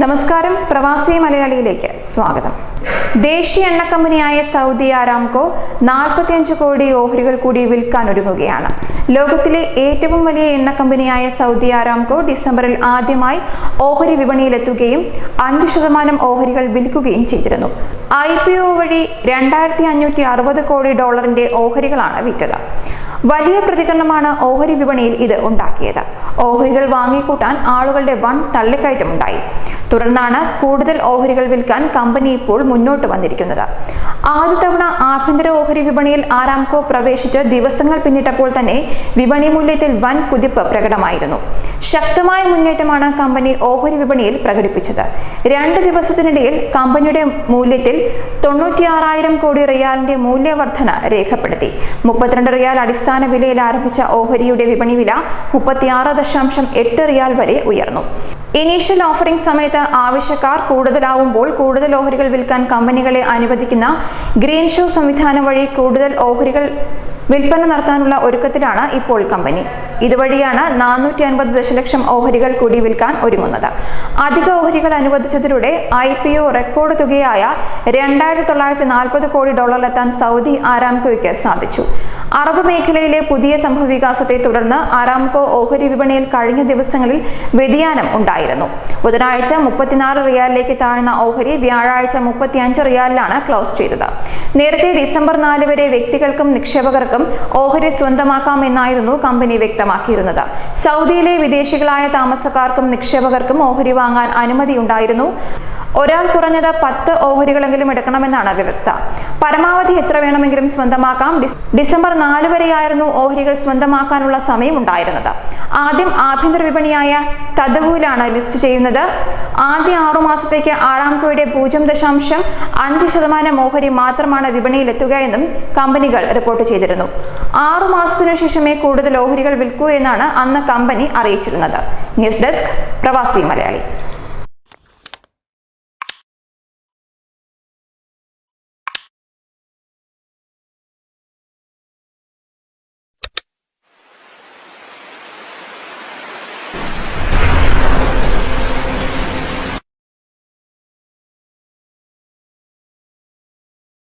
നമസ്കാരം, പ്രവാസി മലയാളിയിലേക്ക് സ്വാഗതം. ദേശീയ എണ്ണ കമ്പനിയായ സൗദി ആരാംകോ 45 കോടി ഓഹരികൾ കൂടി വിൽക്കാൻ ഒരുങ്ങുകയാണ്. ലോകത്തിലെ ഏറ്റവും വലിയ എണ്ണ കമ്പനിയായ സൗദി ആരാംകോ ഡിസംബറിൽ ആദ്യമായി ഓഹരി വിപണിയിലെത്തുകയും 5% ഓഹരികൾ വിൽക്കുകയും ചെയ്തിരുന്നു. IPO വഴി $2560 കോടി ഓഹരികളാണ് വിറ്റത്. വലിയ പ്രതികരണമാണ് ഓഹരി വിപണിയിൽ ഇത് ഉണ്ടാക്കിയത്. ഓഹരികൾ വാങ്ങിക്കൂട്ടാൻ ആളുകളുടെ വൻ തള്ളിക്കയറ്റമുണ്ടായി. തുടർന്നാണ് കൂടുതൽ ഓഹരികൾ വിൽക്കാൻ കമ്പനി ഇപ്പോൾ മുന്നോട്ട് വന്നിരിക്കുന്നത്. ആദ്യ തവണ ആഭ്യന്തര ഓഹരി വിപണിയിൽ ആരാംകോ പ്രവേശിച്ച് ദിവസങ്ങൾ പിന്നിട്ടപ്പോൾ തന്നെ വിപണി മൂല്യത്തിൽ വൻ കുതിപ്പ് പ്രകടമായിരുന്നു. ശക്തമായ മുന്നേറ്റമാണ് കമ്പനി ഓഹരി വിപണിയിൽ പ്രകടിപ്പിച്ചത്. 2 ദിവസത്തിനിടയിൽ കമ്പനിയുടെ മൂല്യത്തിൽ 96,000 കോടി റിയാലിന്റെ മൂല്യവർധന രേഖപ്പെടുത്തി. 32 റിയാൽ അടിസ്ഥാന വിലയിൽ ആരംഭിച്ച ഓഹരിയുടെ വിപണി വില 36.8 റിയാൽ വരെ ഉയർന്നു. ഇനീഷ്യൽ ഓഫറിംഗ് സമയത്ത് ആവശ്യക്കാർ കൂടുതലാവുമ്പോൾ കൂടുതൽ ഓഹരികൾ വിൽക്കാൻ കമ്പനികളെ അനുവദിക്കുന്ന ഗ്രീൻ ഷോ സംവിധാനം വഴി കൂടുതൽ ഓഹരികൾ വിൽപ്പന നടത്താനുള്ള ഒരുക്കത്തിലാണ് ഇപ്പോൾ കമ്പനി. ഇതുവഴിയാണ് 450 ദശലക്ഷം ഓഹരികൾ കൂടി വിൽക്കാൻ ഒരുങ്ങുന്നത്. അധിക ഓഹരികൾ അനുവദിച്ചതിലൂടെ IPO റെക്കോർഡ് തുകയായ $2,940 കോടി എത്താൻ സൗദി ആരാംകോയ്ക്ക് സാധിച്ചു. അറബ് മേഖലയിലെ പുതിയ സംഭവവികാസത്തെ തുടർന്ന് ആരാംകോ ഓഹരി വിപണിയിൽ കഴിഞ്ഞ ദിവസങ്ങളിൽ വ്യതിയാനം ഉണ്ടായിരുന്നു. ബുധനാഴ്ച 34 റിയാലിലേക്ക് താഴ്ന്ന ഓഹരി വ്യാഴാഴ്ച 35 റിയാലിലാണ് ക്ലോസ് ചെയ്തത്. നേരത്തെ ഡിസംബർ 4 വരെ വ്യക്തികൾക്കും നിക്ഷേപകർക്കും ഓഹരി സ്വന്തമാക്കാമെന്നായിരുന്നു കമ്പനി വ്യക്തമാക്കിയിരുന്നത്. സൗദിയിലെ വിദേശികളായ താമസക്കാർക്കും നിക്ഷേപകർക്കും ഓഹരി വാങ്ങാൻ അനുമതിയുണ്ടായിരുന്നു. ഒരാൾ കുറഞ്ഞത് 10 ഓഹരികളെങ്കിലും എടുക്കണമെന്നാണ് വ്യവസ്ഥ. പരമാവധി എത്ര വേണമെങ്കിലും സ്വന്തമാക്കാം. ഡിസംബർ 4 വരെയായിരുന്നു ഓഹരികൾ സ്വന്തമാക്കാനുള്ള സമയം ഉണ്ടായിരുന്നത്. ആദ്യം ആഭ്യന്തര വിപണിയായ തദവൂലാണ് ലിസ്റ്റ് ചെയ്യുന്നത്. ആദ്യ 6 മാസത്തേക്ക് ആരാംകോയുടെ 0.5% ഓഹരി മാത്രമാണ് വിപണിയിലെത്തുക എന്നും കമ്പനികൾ റിപ്പോർട്ട് ചെയ്തിരുന്നു. 6 മാസത്തിനു ശേഷമേ കൂടുതൽ ഓഹരികൾ വിൽക്കൂ എന്നാണ് അന്ന് കമ്പനി അറിയിച്ചിരുന്നത്. ന്യൂസ് ഡെസ്ക്, പ്രവാസി മലയാളി.